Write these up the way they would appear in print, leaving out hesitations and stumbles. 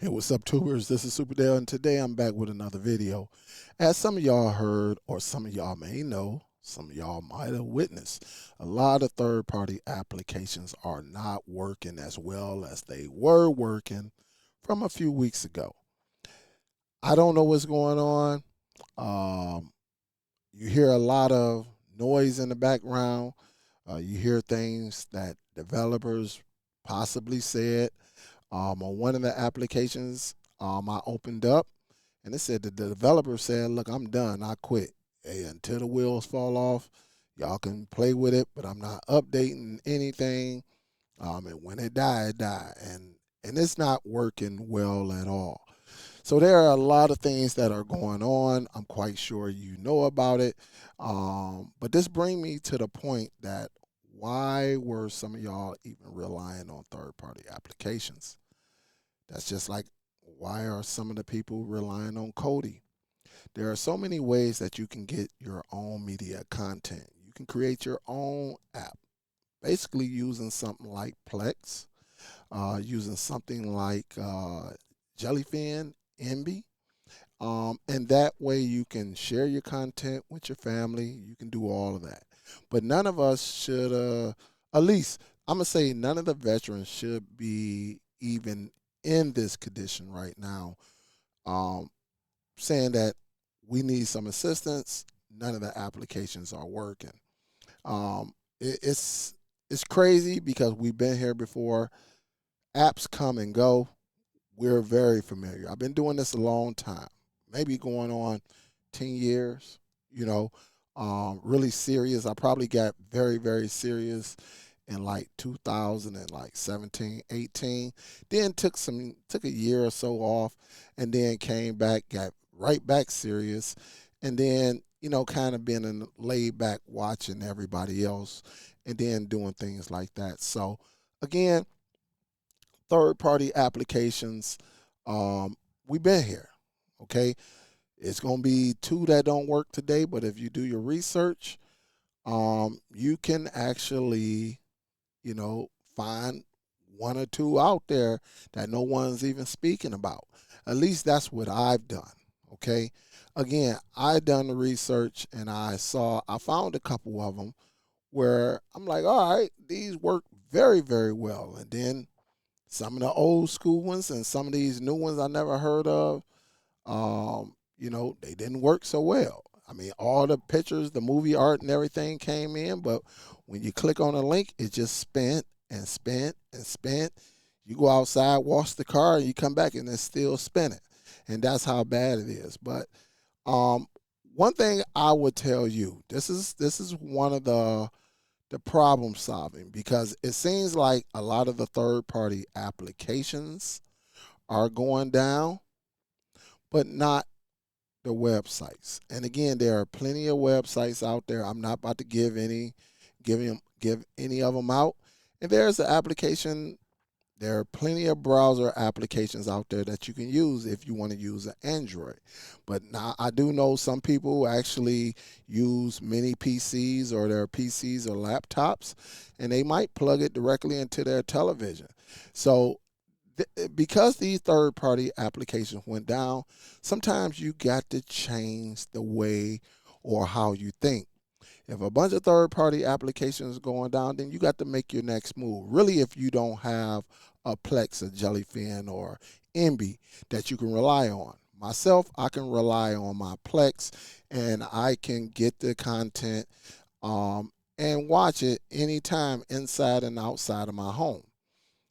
Hey, what's up, tubers? This is Superdell, and today I'm back with another video. As some of y'all heard, or some of y'all may know, some of y'all might have witnessed, a lot of third-party applications are not working as well as they were working from a few weeks ago. I don't know what's going on. Um, you hear a lot of noise in the background. You hear things that developers possibly said. On one of the applications I opened up, and it said the developer said, "Look, I'm done. I quit. Hey, until the wheels fall off, y'all can play with it, but I'm not updating anything. And when it die, it die, and it's not working well at all." So there are a lot of things that are going on. I'm quite sure you know about it. But this brings me to the point that why were some of y'all even relying on third-party applications? That's just like, why are some of the people relying on Cody? There are so many ways that you can get your own media content. You can create your own app, basically using something like Plex, using something like Jellyfin, Envy. And that way you can share your content with your family. You can do all of that. But none of us should, at least, I'm going to say none of the veterans should be even in this condition right now, um, saying that we need some assistance. None of the applications are working. It's crazy because we've been here before. Apps come and go. We're very familiar. I've been doing this a long time, maybe going on 10 years, you know, really serious. I probably got very, very serious in like 2000 and like 17, 18. Then took a year or so off, and then came back, got right back serious, and then kind of been in laid back watching everybody else, and then doing things like that. So again, third party applications, we've been here. Okay, it's gonna be two that don't work today, but if you do your research, you can actually find one or two out there that no one's even speaking about. At least that's what I've done. Okay. Again, I done the research and I found a couple of them where I'm like, all right, these work very, very well. And then some of the old school ones and some of these new ones I never heard of, they didn't work so well. I mean, all the pictures, the movie art, and everything came in, but when you click on a link, it just spent and spent and spent. You go outside, wash the car, and you come back, and it's still spinning, and that's how bad it is. But um, one thing I would tell you, this is one of the problem solving, because it seems like a lot of the third party applications are going down, but not the websites. And again, there are plenty of websites out there. I'm not about to give any of them out. And there's an application. There are plenty of browser applications out there that you can use if you want to use an Android. But now I do know some people who actually use mini PCs or their PCs or laptops, and they might plug it directly into their television. So because these third party applications went down, sometimes you got to change the way or how you think. If a bunch of third party applications going down, then you got to make your next move. Really, if you don't have a Plex, a Jellyfin, or Envy that you can rely on. Myself, I can rely on my Plex, and I can get the content and watch it anytime inside and outside of my home.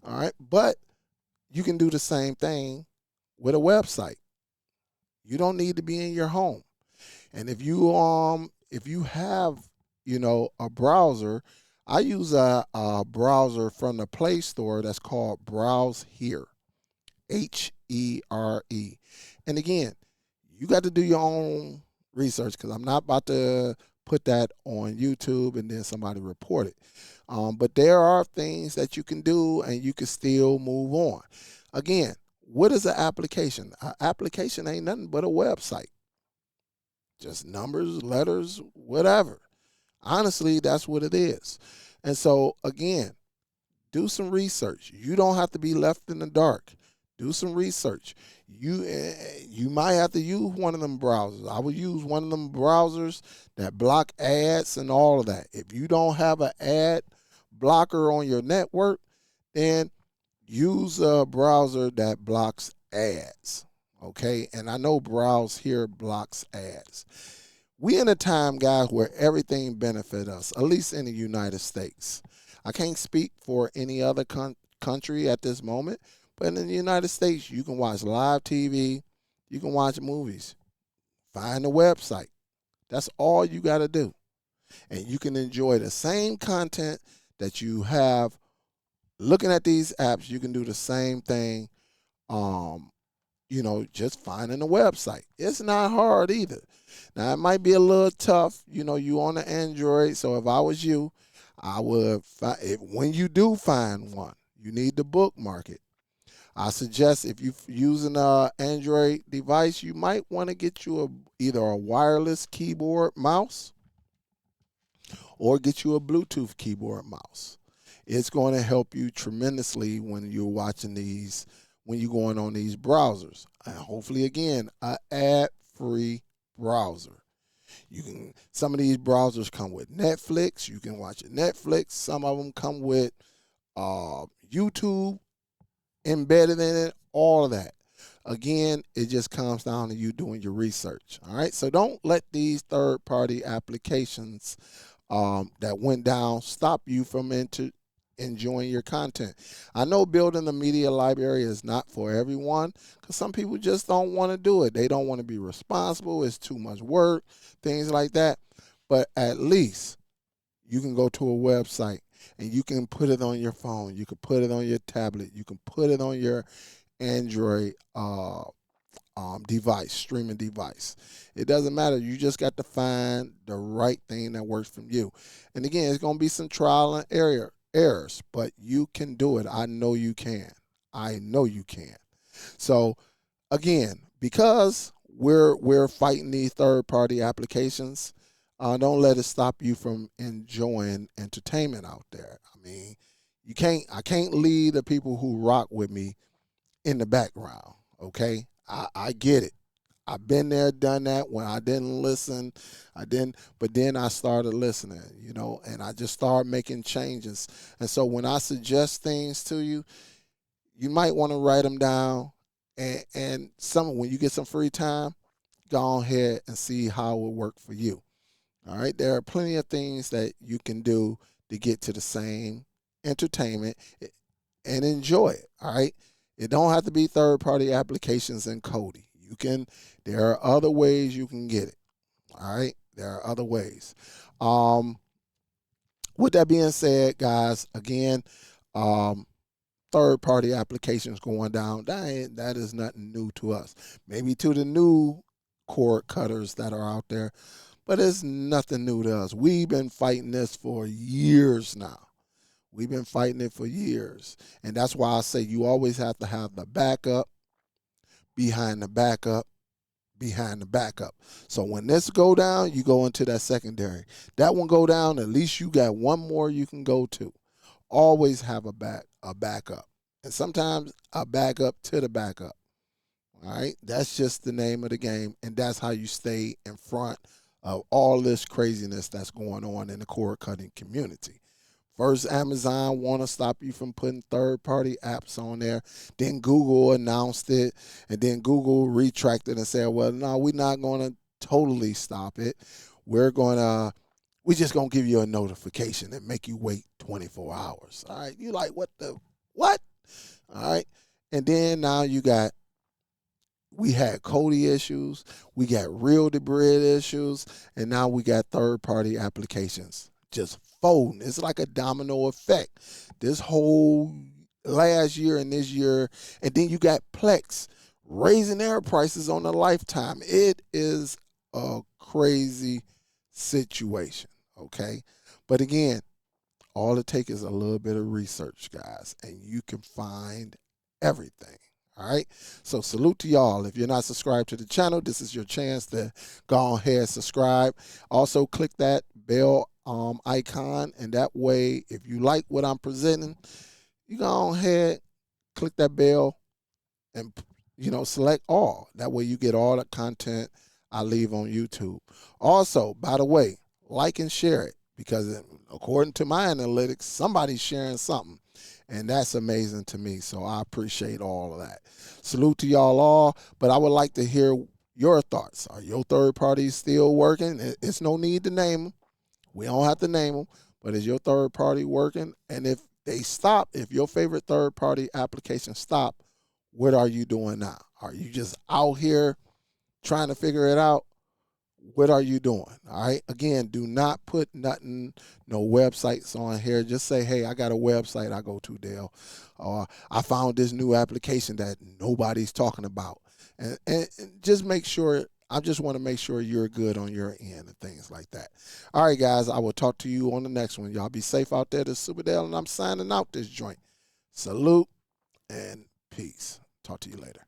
All right. But you can do the same thing with a website. You don't need to be in your home. And if you have a browser, I use a browser from the Play Store that's called Browse Here, HERE. And again, you got to do your own research, because I'm not about to put that on YouTube and then somebody report it. But there are things that you can do and you can still move on. Again, what is an application? An application ain't nothing but a website, just numbers, letters, whatever. Honestly, that's what it is. And so, again, do some research. You don't have to be left in the dark. Do some research. You might have to use one of them browsers. I would use one of them browsers that block ads and all of that. If you don't have an ad blocker on your network, then use a browser that blocks ads. Okay? And I know Browse here blocks ads. We in a time, guys, where everything benefits us, at least in the United States. I can't speak for any other country at this moment, but in the United States, you can watch live TV, you can watch movies, find a website. That's all you got to do. And you can enjoy the same content that you have looking at these apps. You can do the same thing, just finding a website. It's not hard either. Now, it might be a little tough. You on the Android, so if I was you, I would when you do find one, you need to bookmark it. I suggest if you're using an Android device, you might want to get you either a wireless keyboard mouse or get you a Bluetooth keyboard mouse. It's going to help you tremendously when you're watching these, when you're going on these browsers. And hopefully, again, an ad-free browser. Some of these browsers come with Netflix. You can watch Netflix. Some of them come with YouTube embedded in it, all of that. Again, it just comes down to you doing your research. All right, so don't let these third-party applications that went down stop you from enjoying your content. I know building a media library is not for everyone because some people just don't want to do it. They don't want to be responsible. It's too much work, things like that. But at least you can go to a website and you can put it on your phone. You can put it on your tablet. You can put it on your Android device, streaming device. It doesn't matter. You just got to find the right thing that works for you. And again, it's going to be some trial and errors, but you can do it. I know you can. I know you can. So again, because we're fighting these third-party applications, don't let it stop you from enjoying entertainment out there. I mean, I can't leave the people who rock with me in the background. Okay, I get it. I've been there, done that. When I didn't listen, but then I started listening, and I just started making changes. And so when I suggest things to you, you might want to write them down, and when you get some free time, go ahead and see how it will work for you. All right, there are plenty of things that you can do to get to the same entertainment and enjoy it. All right, it don't have to be third-party applications and Kodi. There are other ways you can get it. All right, there are other ways. With that being said, guys, again, third-party applications going down. That is nothing new to us. Maybe to the new cord cutters that are out there, but it's nothing new to us. We've been fighting this for years now. We've been fighting it for years. And that's why I say you always have to have the backup behind the backup behind the backup. So when this go down, you go into that secondary. That one go down, at least you got one more you can go to. Always have a backup. And sometimes a backup to the backup. All right? That's just the name of the game. And that's how you stay in front of all this craziness that's going on in the cord cutting community. First, Amazon want to stop you from putting third-party apps on there. Then Google announced it, and then Google retracted and said, well, no, we're not going to totally stop it. We're just going to give you a notification and make you wait 24 hours. All right, you like, what? All right, and then now we had Kodi issues, we got Real-Debrid issues, and now we got third-party applications just folding. It's like a domino effect. This whole last year and this year, and then you got Plex raising their prices on a lifetime. It is a crazy situation, okay? But again, all it takes is a little bit of research, guys, and you can find everything. All right, so salute to y'all. If you're not subscribed to the channel, this is your chance to go ahead and subscribe. Also, click that bell icon, and that way, if you like what I'm presenting, you go ahead, click that bell, and select all. That way you get all the content I leave on YouTube. Also, by the way, like and share it, because according to my analytics, somebody's sharing something, and that's amazing to me. So I appreciate all of that. Salute to y'all all, but I would like to hear your thoughts. Are your third parties still working? It's no need to name them. We don't have to name them, but is your third party working? And if they stop, if your favorite third party application stop, what are you doing now? Are you just out here trying to figure it out? What are you doing? All right. Again, do not put nothing, no websites on here. Just say, hey, I got a website I go to, Dale. Or I found this new application that nobody's talking about. And just make sure, I just want to make sure you're good on your end and things like that. All right, guys, I will talk to you on the next one. Y'all be safe out there. This is Superdell, and I'm signing out this joint. Salute and peace. Talk to you later.